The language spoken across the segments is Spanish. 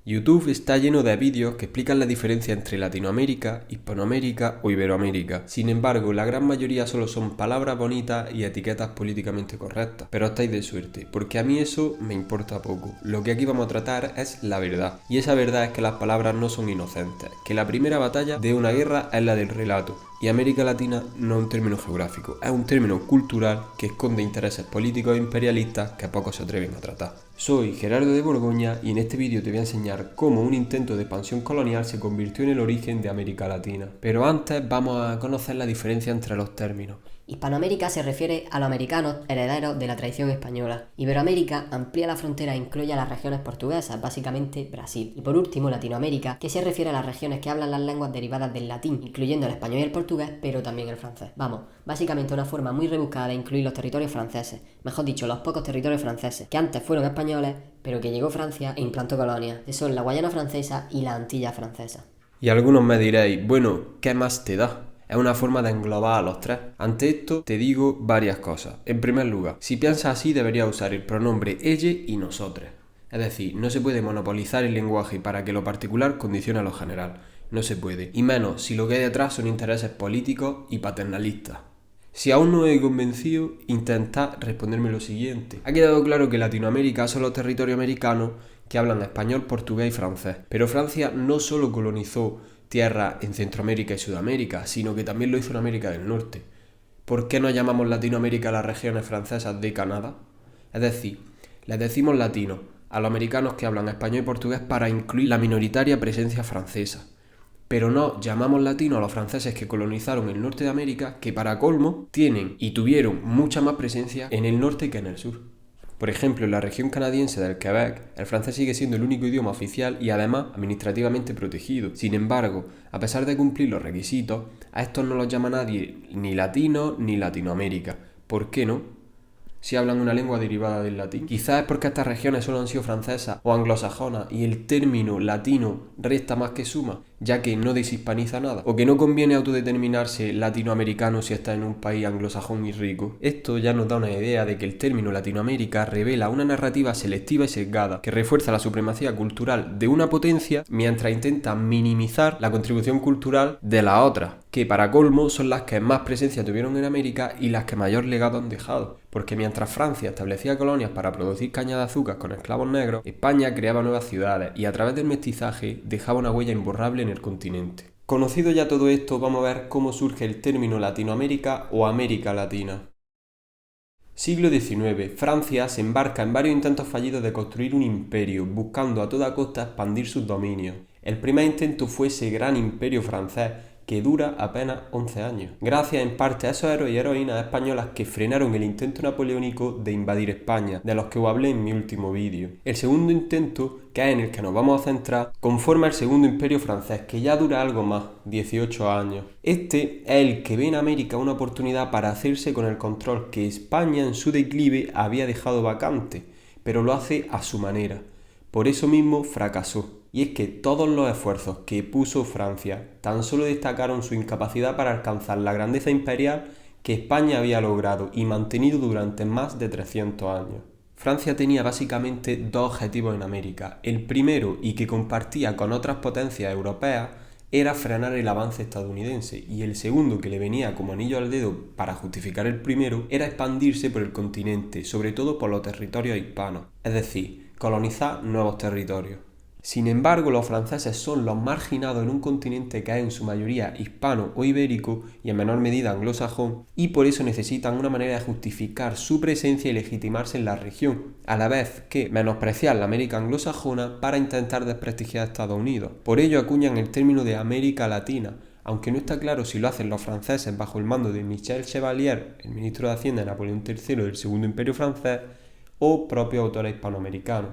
YouTube está lleno de vídeos que explican la diferencia entre Latinoamérica, Hispanoamérica o Iberoamérica. Sin embargo, la gran mayoría solo son palabras bonitas y etiquetas políticamente correctas. Pero estáis de suerte, porque a mí eso me importa poco. Lo que aquí vamos a tratar es la verdad. Y esa verdad es que las palabras no son inocentes, que la primera batalla de una guerra es la del relato. Y América Latina no es un término geográfico, es un término cultural que esconde intereses políticos e imperialistas que pocos se atreven a tratar. Soy Gerardo de Borgoña y en este vídeo te voy a enseñar cómo un intento de expansión colonial se convirtió en el origen de América Latina. Pero antes vamos a conocer la diferencia entre los términos. Hispanoamérica se refiere a los americanos herederos de la tradición española. Iberoamérica amplía la frontera e incluye a las regiones portuguesas, básicamente Brasil. Y por último, Latinoamérica, que se refiere a las regiones que hablan las lenguas derivadas del latín, incluyendo el español y el portugués, pero también el francés. Vamos, básicamente una forma muy rebuscada de incluir los territorios franceses, mejor dicho, los pocos territorios franceses, que antes fueron españoles, pero que llegó Francia e implantó colonias, que son la Guayana francesa y la Antilla francesa. Y algunos me diréis, bueno, ¿qué más te da? Es una forma de englobar a los tres. Ante esto te digo varias cosas. En primer lugar, si piensas así deberías usar el pronombre ella y nosotros. Es decir, no se puede monopolizar el lenguaje para que lo particular condicione a lo general. No se puede. Y menos si lo que hay detrás son intereses políticos y paternalistas. Si aún no he convencido, intentad responderme lo siguiente. Ha quedado claro que Latinoamérica son los territorios americanos que hablan español, portugués y francés. Pero Francia no solo colonizó tierra en Centroamérica y Sudamérica, sino que también lo hizo en América del Norte. ¿Por qué no llamamos Latinoamérica a las regiones francesas de Canadá? Es decir, les decimos latinos a los americanos que hablan español y portugués para incluir la minoritaria presencia francesa. Pero no llamamos latinos a los franceses que colonizaron el norte de América, que para colmo tienen y tuvieron mucha más presencia en el norte que en el sur. Por ejemplo, en la región canadiense del Quebec, el francés sigue siendo el único idioma oficial y además administrativamente protegido. Sin embargo, a pesar de cumplir los requisitos, a estos no los llama nadie ni latino ni Latinoamérica. ¿Por qué no? Si hablan una lengua derivada del latín. Quizás es porque estas regiones solo han sido francesas o anglosajonas y el término latino resta más que suma, ya que no deshispaniza nada, o que no conviene autodeterminarse latinoamericano si está en un país anglosajón y rico. Esto ya nos da una idea de que el término Latinoamérica revela una narrativa selectiva y sesgada que refuerza la supremacía cultural de una potencia mientras intenta minimizar la contribución cultural de la otra, que para colmo son las que más presencia tuvieron en América y las que mayor legado han dejado. Porque mientras Francia establecía colonias para producir caña de azúcar con esclavos negros, España creaba nuevas ciudades y a través del mestizaje dejaba una huella imborrable en el continente. Conocido ya todo esto, vamos a ver cómo surge el término Latinoamérica o América Latina. Siglo XIX. Francia se embarca en varios intentos fallidos de construir un imperio, buscando a toda costa expandir sus dominios. El primer intento fue ese gran imperio francés, que dura apenas 11 años, gracias en parte a esos héroes y heroínas españolas que frenaron el intento napoleónico de invadir España, de los que os hablé en mi último vídeo. El segundo intento, que es en el que nos vamos a centrar, conforma el segundo imperio francés, que ya dura algo más, 18 años. Este es el que ve en América una oportunidad para hacerse con el control que España en su declive había dejado vacante, pero lo hace a su manera. Por eso mismo fracasó. Y es que todos los esfuerzos que puso Francia tan solo destacaron su incapacidad para alcanzar la grandeza imperial que España había logrado y mantenido durante más de 300 años. Francia tenía básicamente dos objetivos en América. El primero, y que compartía con otras potencias europeas, era frenar el avance estadounidense, y el segundo, que le venía como anillo al dedo para justificar el primero, era expandirse por el continente, sobre todo por los territorios hispanos, es decir, colonizar nuevos territorios. Sin embargo, los franceses son los marginados en un continente que es en su mayoría hispano o ibérico y en menor medida anglosajón, y por eso necesitan una manera de justificar su presencia y legitimarse en la región, a la vez que menospreciar la América anglosajona para intentar desprestigiar a Estados Unidos. Por ello acuñan el término de América Latina, aunque no está claro si lo hacen los franceses bajo el mando de Michel Chevalier, el ministro de Hacienda de Napoleón III del Segundo Imperio francés, o propios autores hispanoamericanos.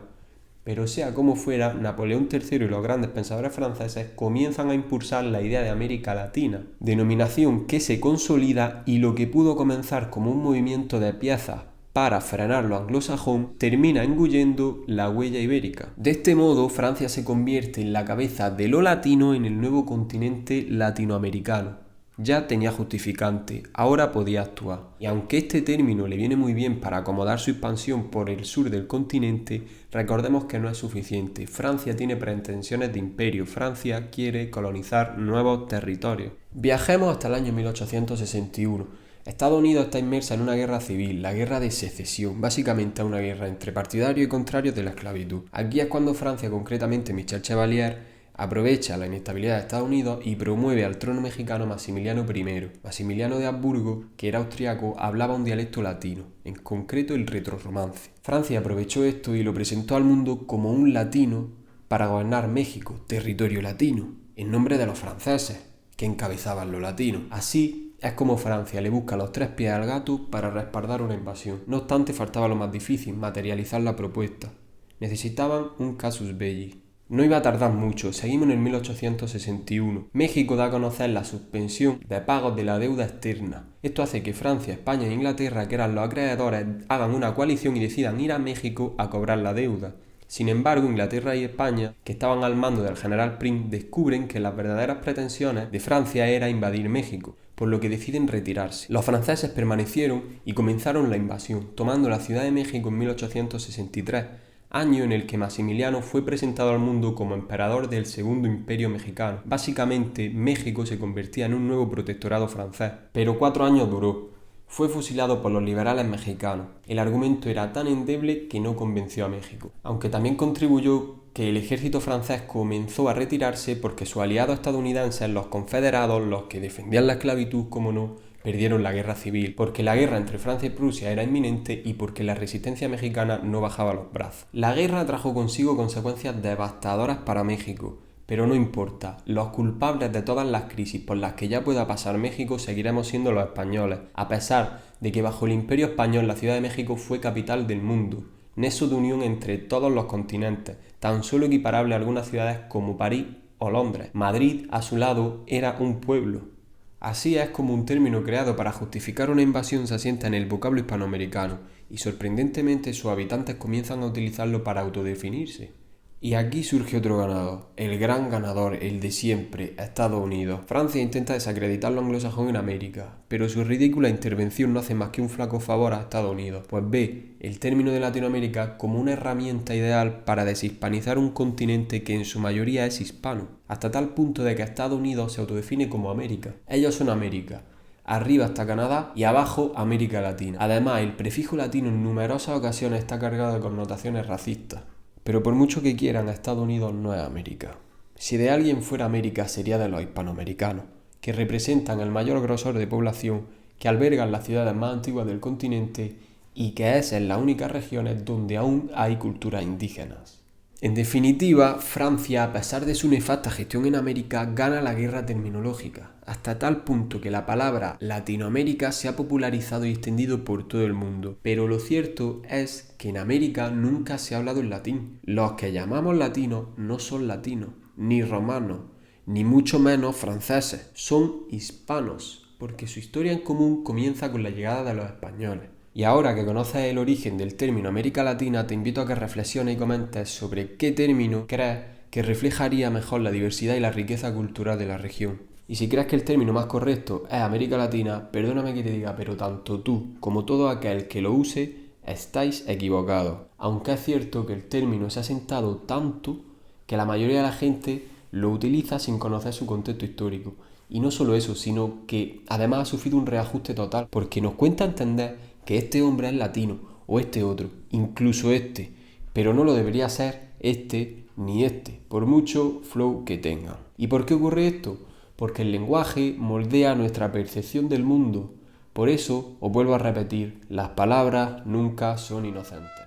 Pero sea como fuera, Napoleón III y los grandes pensadores franceses comienzan a impulsar la idea de América Latina, denominación que se consolida y lo que pudo comenzar como un movimiento de piezas para frenar lo anglosajón, termina engullendo la huella ibérica. De este modo, Francia se convierte en la cabeza de lo latino en el nuevo continente latinoamericano. Ya tenía justificante, ahora podía actuar. Y aunque este término le viene muy bien para acomodar su expansión por el sur del continente, recordemos que no es suficiente. Francia tiene pretensiones de imperio, Francia quiere colonizar nuevos territorios. Viajemos hasta el año 1861. Estados Unidos está inmersa en una guerra civil, la guerra de secesión, básicamente una guerra entre partidarios y contrarios de la esclavitud. Aquí es cuando Francia, concretamente Michel Chevalier, aprovecha la inestabilidad de Estados Unidos y promueve al trono mexicano Maximiliano I. Maximiliano de Habsburgo, que era austriaco, hablaba un dialecto latino, en concreto el retrorromance. Francia aprovechó esto y lo presentó al mundo como un latino para gobernar México, territorio latino, en nombre de los franceses, que encabezaban los latinos. Así es como Francia le busca los 3 pies al gato para respaldar una invasión. No obstante, faltaba lo más difícil, materializar la propuesta. Necesitaban un casus belli. No iba a tardar mucho, seguimos en el 1861. México da a conocer la suspensión de pagos de la deuda externa. Esto hace que Francia, España e Inglaterra, que eran los acreedores, hagan una coalición y decidan ir a México a cobrar la deuda. Sin embargo, Inglaterra y España, que estaban al mando del general Prim, descubren que las verdaderas pretensiones de Francia era invadir México, por lo que deciden retirarse. Los franceses permanecieron y comenzaron la invasión, tomando la Ciudad de México en 1863, año en el que Maximiliano fue presentado al mundo como emperador del Segundo Imperio Mexicano. Básicamente, México se convertía en un nuevo protectorado francés, pero 4 años duró. Fue fusilado por los liberales mexicanos. El argumento era tan endeble que no convenció a México, aunque también contribuyó que el ejército francés comenzó a retirarse porque sus aliados estadounidenses, los confederados, los que defendían la esclavitud, como no, perdieron la guerra civil, porque la guerra entre Francia y Prusia era inminente y porque la resistencia mexicana no bajaba los brazos. La guerra trajo consigo consecuencias devastadoras para México, pero no importa, los culpables de todas las crisis por las que ya pueda pasar México seguiremos siendo los españoles, a pesar de que bajo el Imperio Español la Ciudad de México fue capital del mundo, nexo de unión entre todos los continentes, tan solo equiparable a algunas ciudades como París o Londres. Madrid, a su lado, era un pueblo. Así es como un término creado para justificar una invasión se asienta en el vocablo hispanoamericano, y sorprendentemente sus habitantes comienzan a utilizarlo para autodefinirse. Y aquí surge otro ganador, el gran ganador, el de siempre, Estados Unidos. Francia intenta desacreditar lo anglosajón en América, pero su ridícula intervención no hace más que un flaco favor a Estados Unidos, pues ve el término de Latinoamérica como una herramienta ideal para deshispanizar un continente que en su mayoría es hispano, hasta tal punto de que Estados Unidos se autodefine como América. Ellos son América. Arriba está Canadá y abajo América Latina. Además, el prefijo latino en numerosas ocasiones está cargado de connotaciones racistas. Pero por mucho que quieran, Estados Unidos no es América. Si de alguien fuera América sería de los hispanoamericanos, que representan el mayor grosor de población, que albergan las ciudades más antiguas del continente y que es en las únicas regiones donde aún hay culturas indígenas. En definitiva, Francia, a pesar de su nefasta gestión en América, gana la guerra terminológica, hasta tal punto que la palabra Latinoamérica se ha popularizado y extendido por todo el mundo. Pero lo cierto es que en América nunca se ha hablado en latín. Los que llamamos latinos no son latinos, ni romanos, ni mucho menos franceses, son hispanos, porque su historia en común comienza con la llegada de los españoles. Y ahora que conoces el origen del término América Latina, te invito a que reflexiones y comentes sobre qué término crees que reflejaría mejor la diversidad y la riqueza cultural de la región. Y si crees que el término más correcto es América Latina, perdóname que te diga, pero tanto tú como todo aquel que lo use, estáis equivocados. Aunque es cierto que el término se ha asentado tanto que la mayoría de la gente lo utiliza sin conocer su contexto histórico. Y no solo eso, sino que además ha sufrido un reajuste total, porque nos cuenta entender que este hombre es latino, o este otro, incluso este, pero no lo debería ser este ni este, por mucho flow que tengan. ¿Y por qué ocurre esto? Porque el lenguaje moldea nuestra percepción del mundo. Por eso, os vuelvo a repetir, las palabras nunca son inocentes.